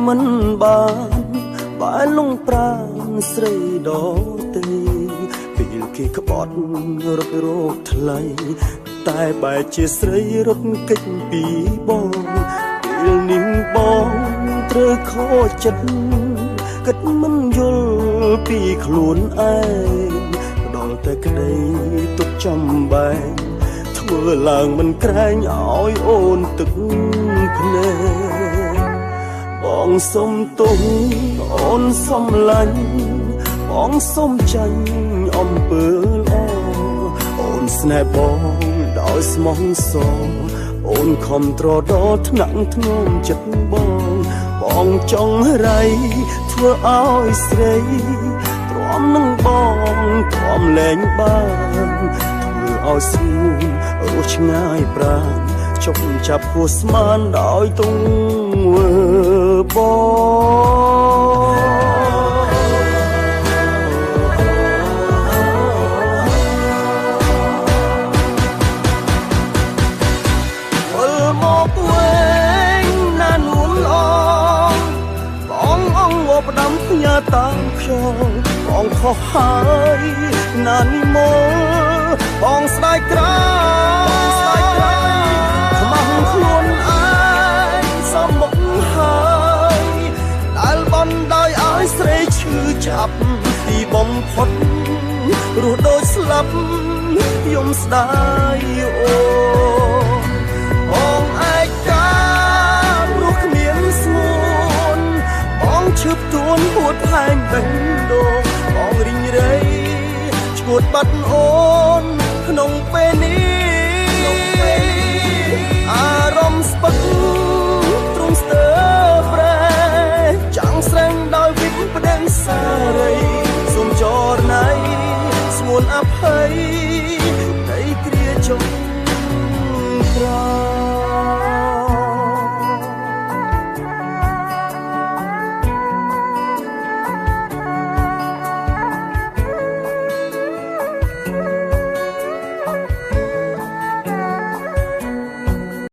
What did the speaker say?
មិនបានបើលងប្រាំស្រីដទេពេលគេក្បត់រត់រោគថ្លៃតែបែរជាស្រីរត់គេចពីបងពេលនេះបងត្រូវខូចចិត្តគិតមិនយល់ពីខ្លួនឯងដល់តែក្តីទុកចំបែងធ្វើឡើងមិនក្រែងឲ្យអូនទឹកភ្នែកបងសុំទុំអូនសុំឡាញ់បងសុំចាញ់អំពើល្អអូនស្នេហ៍បងដោយស្មោះសរអូនខំត្រដោថ្នាក់ធ្ងន់ចិត្តបងចង់រៃធ្វើឲ្យស្រីទ្រាំនឹងបងទ្រាំលែងបានធ្វើឲ្យស្ងួនរស់ឆ្ងាយប្រាណជប់ចាប់ពោះស្មានដោយទង្វើបងផ្ដាំផ្ញើតាមខ្ញុំបងខុសហើយណានិមលបងស្ដាយក្រោយខ្មាស់ខ្លួនឯងសំមុខហើយដែលបំដោយឲ្យស្រីឈឺចាប់ទីបំផុតរស់ដូចស្លាប់យំស្ដាយអូបងឯកាព្រោះគ្មានស្មួនបងឈឺផ្ទួនហួតហែងបេះដូងបងរីងរៃឈួតបាត់អូនក្នុងពេលនេះ